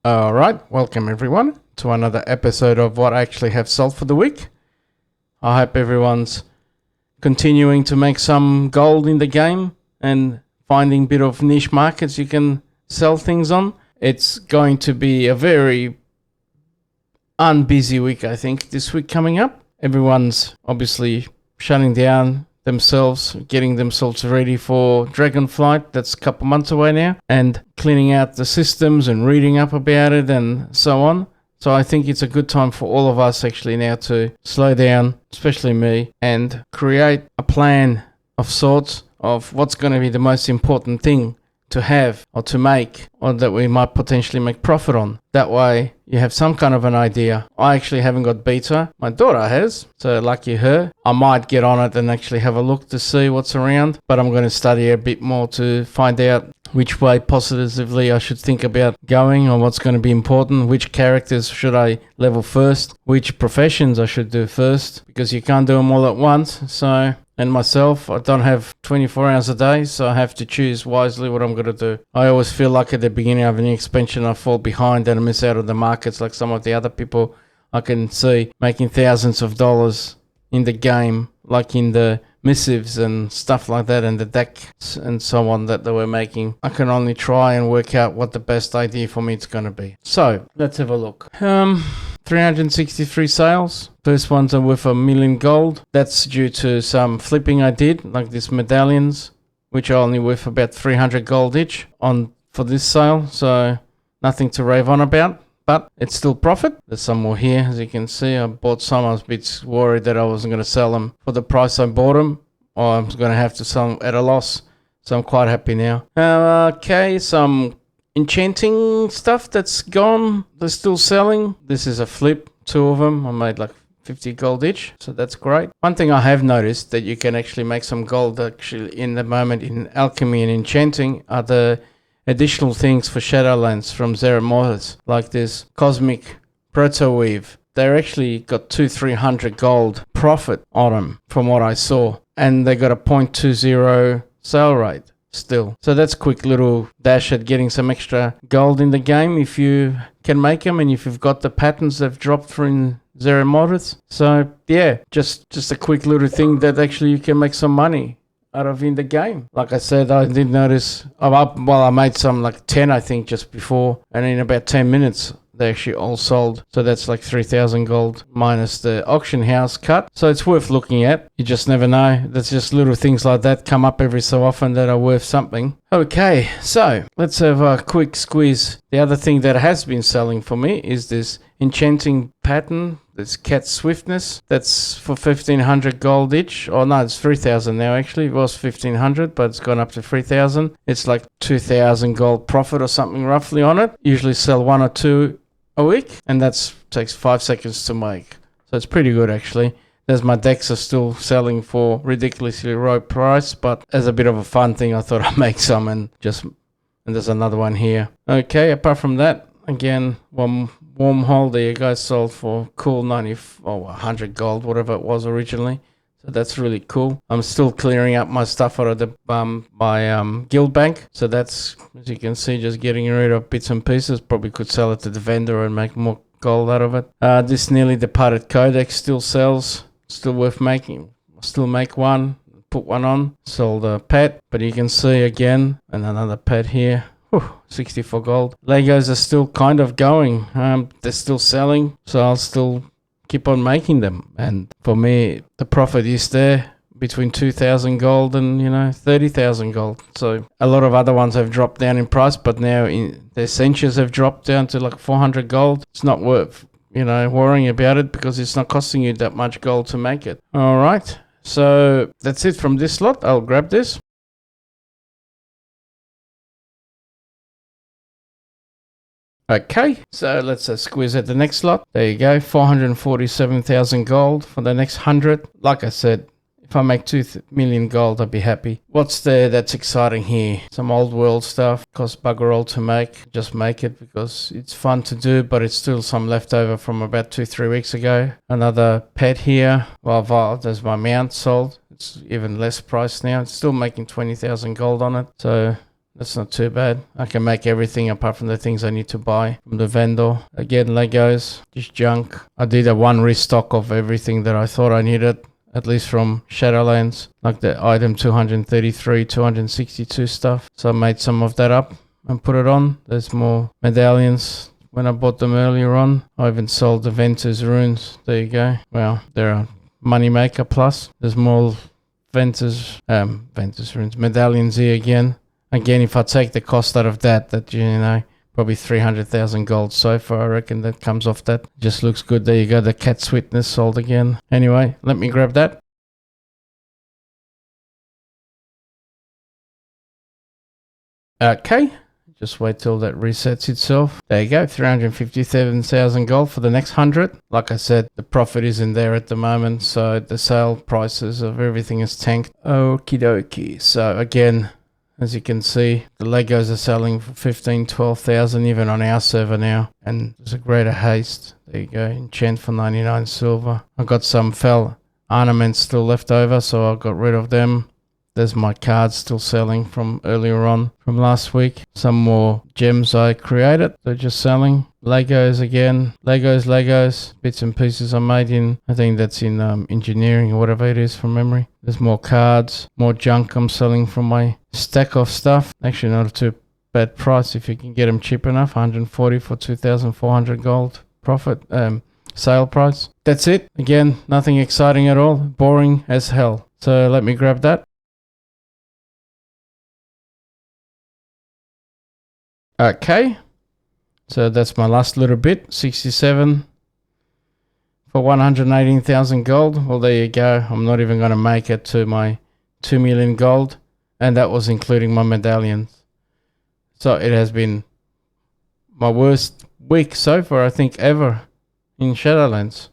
Alright, welcome everyone to another episode of what I actually have sold for the week. I hope everyone's continuing to make some gold in the game and finding a bit of niche markets you can sell things on. It's going to be a very unbusy week, I think, this week coming up. Everyone's obviously shutting down themselves, getting themselves ready for Dragonflight. That's a couple months away now, and cleaning out the systems and reading up about it and so on. So I think it's a good time for all of us actually now to slow down, especially me, and create a plan of sorts of what's going to be the most important thing to have or to make, or that we might potentially make profit on. That way you have some kind of an idea. I actually haven't got beta. My daughter has, so lucky her. I might get on it and actually have a look to see what's around, but I'm going to study a bit more to find out which way positively I should think about going, or what's going to be important, which characters should I level first, which professions I should do first, because you can't do them all at once. So, and myself, I don't have 24 hours a day, so I have to choose wisely what I'm going to do. I always feel like at the beginning of any expansion I fall behind and I miss out on the markets, like some of the other people I can see making thousands of dollars in the game, like in the missives and stuff like that, and the decks and so on that they were making. I can only try and work out what the best idea for me is going to be. So let's have a look. 363 sales. First ones are worth $1 million gold. That's due to some flipping I did, like these medallions, which are only worth about 300 gold each on for this sale. So nothing to rave on about, but it's still profit. There's some more here, as you can see. I bought some. I was a bit worried that I wasn't going to sell them for the price I bought them, or I was going to have to sell them at a loss. So I'm quite happy now. Okay, some enchanting stuff that's gone. They're still selling. This is a flip. 2 of them. I made like 50 gold each, so that's great. One thing I have noticed that you can actually make some gold actually in the moment in alchemy and enchanting are the additional things for Shadowlands from Zeremortis, like this cosmic proto weave. They're actually got 200-300 gold profit on them from what I saw, and they got a 0.20 sale rate still. So that's a quick little dash at getting some extra gold in the game if you can make them, and if you've got the patterns they've dropped for in Zeremortis. So yeah, just a quick little thing that actually you can make some money out of in the game. Like I said, I did notice, I made some like 10 I think just before, and in about 10 minutes they actually all sold. So that's like 3,000 gold minus the auction house cut. So it's worth looking at. You just never know. That's just little things like that come up every so often that are worth something. Okay, so let's have a quick squeeze. The other thing that has been selling for me is this enchanting pattern. This cat swiftness. That's for 1,500 gold each. Oh no, it's 3,000 now actually. It was 1,500, but it's gone up to 3,000. It's like 2,000 gold profit or something roughly on it. Usually sell 1 or 2 a week, and that takes 5 seconds to make. So it's pretty good actually. There's my decks are still selling for ridiculously low price, but as a bit of a fun thing, I thought I'd make some and there's another one here. Okay, apart from that, again, one warm hole there you guys sold for cool 100 gold, whatever it was originally. So that's really cool. I'm still clearing up my stuff out of the my guild bank. So that's, as you can see, just getting rid of bits and pieces. Probably could sell it to the vendor and make more gold out of it. This nearly departed codex still sells. Still worth making. Still make one. Put one on. Sold a pet. But you can see again, and another pet here. 64 gold. Legos are still kind of going. They're still selling. So I'll still keep on making them. And for me, the profit is there between 2,000 gold and 30,000 gold. So a lot of other ones have dropped down in price, but now the essentials have dropped down to like 400 gold. It's not worth worrying about it, because it's not costing you that much gold to make it. All right, so that's it from this lot. I'll grab this. Okay, so let's squeeze at the next slot. There you go, 447,000 gold for the next 100. Like I said, if I make 2 million gold, I'd be happy. What's there that's exciting here? Some old world stuff. Costs bugger all to make. Just make it because it's fun to do, but it's still some leftover from about 2-3 weeks ago. Another pet here. Well, there's my mount sold. It's even less price now. It's still making 20,000 gold on it. So That's not too bad. I can make everything apart from the things I need to buy from the vendor. Again, Legos, just junk. I did a one restock of everything that I thought I needed, at least from Shadowlands, like the item 233, 262 stuff. So I made some of that up and put it on. There's more medallions when I bought them earlier on. I even sold the Ventus runes. There you go. Well, they're a money maker plus. There's more Ventus runes, medallions here again. Again, if I take the cost out of that, probably 300,000 gold so far, I reckon that comes off that. Just looks good. There you go, the Cat's Witness sold again. Anyway, let me grab that. Okay, just wait till that resets itself. There you go, 357,000 gold for the next 100. Like I said, the profit isn't there at the moment, so the sale prices of everything is tanked. Okie dokie. So again, as you can see, the Legos are selling for 15, 12,000 even on our server now. And there's a greater haste. There you go, enchant for 99 silver. I got some fell ornaments still left over, so I got rid of them. There's my cards still selling from earlier on from last week. Some more gems I created, they're just selling. Legos again, Legos, bits and pieces I made in, I think that's in engineering or whatever it is from memory. There's more cards, more junk I'm selling from my stack of stuff. Actually not a too bad price if you can get them cheap enough, 140 for 2,400 gold profit, sale price. That's it, again, nothing exciting at all, boring as hell. So let me grab that. Okay, so that's my last little bit, 67 for 118,000 gold. Well, there you go. I'm not even going to make it to my 2 million gold, and that was including my medallions. So it has been my worst week so far, I think, ever in Shadowlands.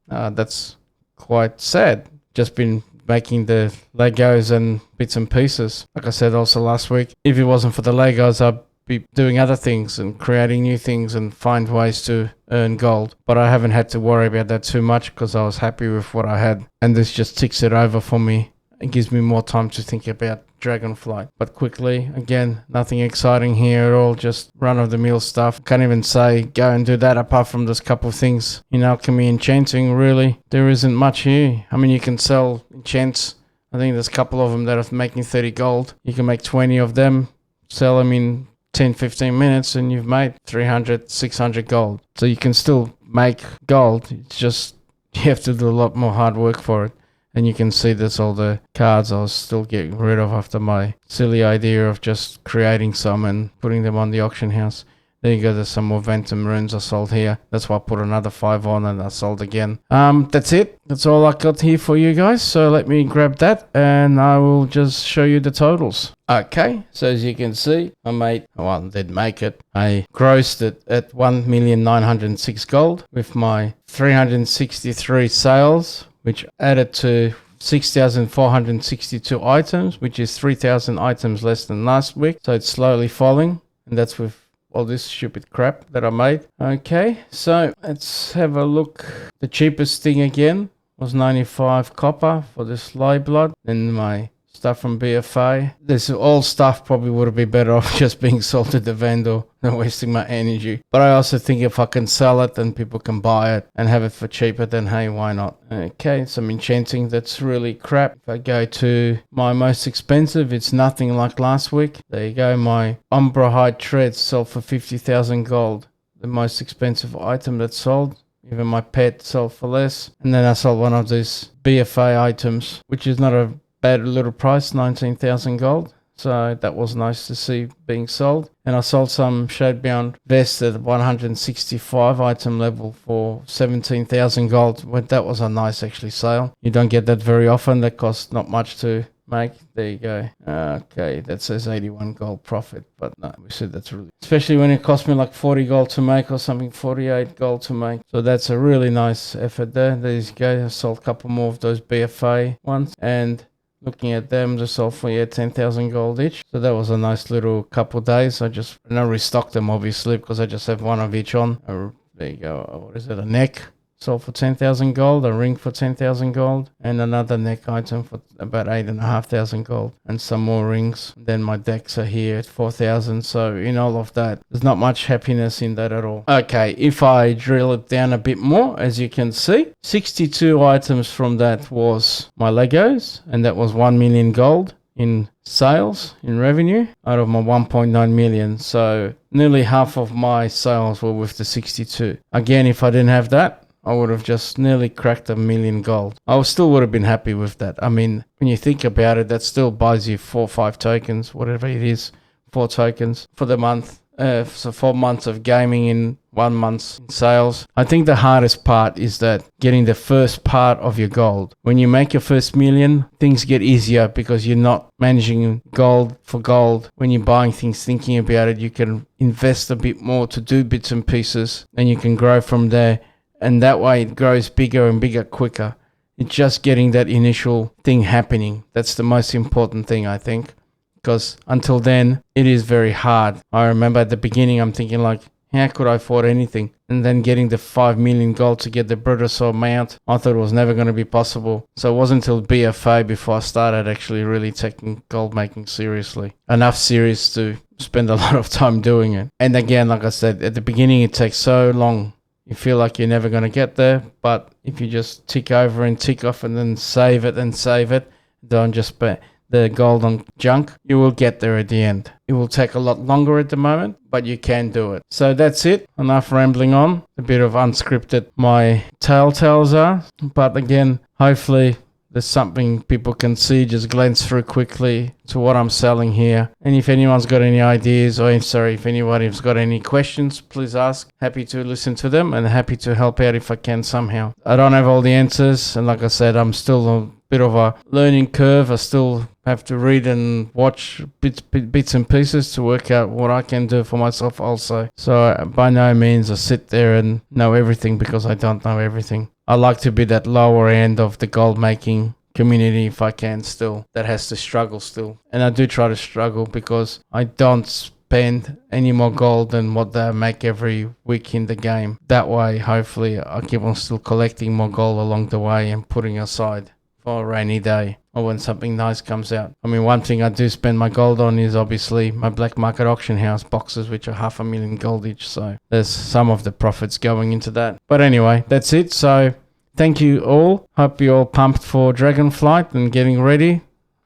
That's quite sad. Just been making the Legos and bits and pieces. Like I said also last week, if it wasn't for the Legos, I'd be doing other things and creating new things and find ways to earn gold. But I haven't had to worry about that too much because I was happy with what I had. And this just ticks it over for me. It gives me more time to think about Dragonflight. But quickly, again, nothing exciting here at all. Just run-of-the-mill stuff. Can't even say go and do that apart from this couple of things. In alchemy enchanting, really, there isn't much here. I mean, you can sell enchants. I think there's a couple of them that are making 30 gold. You can make 20 of them, sell them in 10-15 minutes and you've made 300, 600 gold. So you can still make gold. It's just you have to do a lot more hard work for it. And you can see there's all the cards I was still getting rid of after my silly idea of just creating some and putting them on the auction house. There you go, there's some more Ventum runes I sold here. That's why I put another 5 on and I sold again. That's it. That's all I got here for you guys. So let me grab that and I will just show you the totals. Okay, so as you can see, I didn't make it. I grossed it at 1,906 gold with my 363 sales, which added to 6,462 items, which is 3,000 items less than last week. So it's slowly falling, and that's with all this stupid crap that I made. Okay, so let's have a look. The cheapest thing again was 95 copper for this Sly Blood. Then my stuff from BFA. This all stuff probably would have been better off just being sold to the vendor than wasting my energy. But I also think if I can sell it, then people can buy it and have it for cheaper, then hey, why not? Okay, some enchanting that's really crap. If I go to my most expensive, it's nothing like last week. There you go, my Umbra Hide Treads sold for 50,000 gold. The most expensive item that's sold. Even my pet sold for less. And then I sold one of these BFA items, which is not a bad little price, 19,000 gold. So that was nice to see being sold. And I sold some Shadebound vest at 165 item level for 17,000 gold. Well, that was a nice actually sale. You don't get that very often. That costs not much to make. There you go. Okay, that says 81 gold profit. But no, we said that's really... Especially when it cost me like 40 gold to make or something, 48 gold to make. So that's a really nice effort there. There you go. I sold a couple more of those BFA ones. And looking at them, just sold for 10,000 gold each. So that was a nice little couple days. I restocked them obviously because I just have one of each on. There you go. What is it? A neck. sold for 10,000 gold, a ring for 10,000 gold, and another neck item for about 8,500 gold, and some more rings. Then my decks are here at 4,000. So in all of that, there's not much happiness in that at all. Okay, if I drill it down a bit more, as you can see, 62 items from that was my Legos, and that was 1 million gold in sales, in revenue, out of my 1.9 million. So nearly half of my sales were with the 62. Again, if I didn't have that, I would have just nearly cracked 1 million gold. I still would have been happy with that. I mean, when you think about it, that still buys you 4 or 5 tokens, whatever it is, 4 tokens for the month. So 4 months of gaming in 1 month's sales. I think the hardest part is that getting the first part of your gold. When you make your first million, things get easier because you're not managing gold for gold. When you're buying things, thinking about it, you can invest a bit more to do bits and pieces, and you can grow from there. And that way it grows bigger and bigger quicker. It's just getting that initial thing happening. That's the most important thing, I think. Because until then, it is very hard. I remember at the beginning, I'm thinking like, how could I afford anything? And then getting the 5 million gold to get the Brutosaur mount, I thought it was never going to be possible. So it wasn't until BFA before I started actually really taking gold making seriously. Enough serious to spend a lot of time doing it. And again, like I said, at the beginning, it takes so long. You feel like you're never going to get there. But if you just tick over and tick off and then save it, don't just spend the gold on junk, you will get there at the end. It will take a lot longer at the moment, but you can do it. So that's it. Enough rambling on. A bit of unscripted my telltales are. But again, hopefully there's something people can see, just glance through quickly to what I'm selling here. And if anyone's got any ideas, or if anybody's got any questions, please ask. Happy to listen to them and happy to help out if I can somehow. I don't have all the answers, and like I said, I'm still a bit of a learning curve. I still have to read and watch bits and pieces to work out what I can do for myself also. So by no means I sit there and know everything, because I don't know everything. I like to be that lower end of the gold making community if I can still. That has to struggle still. And I do try to struggle because I don't spend any more gold than what they make every week in the game. That way, hopefully, I keep on still collecting more gold along the way and putting aside for a rainy day or when something nice comes out. I mean, one thing I do spend my gold on is obviously my black market auction house boxes, which are 500,000 gold each. So there's some of the profits going into that. But anyway, that's it. So thank you all. Hope you're all pumped for Dragonflight and getting ready.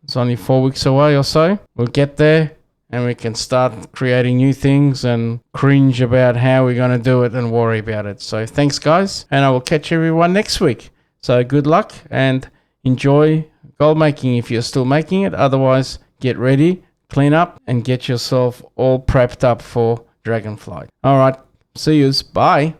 It's only 4 weeks away or so. We'll get there and we can start creating new things and cringe about how we're going to do it and worry about it. So thanks, guys. And I will catch everyone next week. So good luck and enjoy gold making if you're still making it. Otherwise, get ready, clean up, and get yourself all prepped up for Dragonflight. All right, see yous. Bye.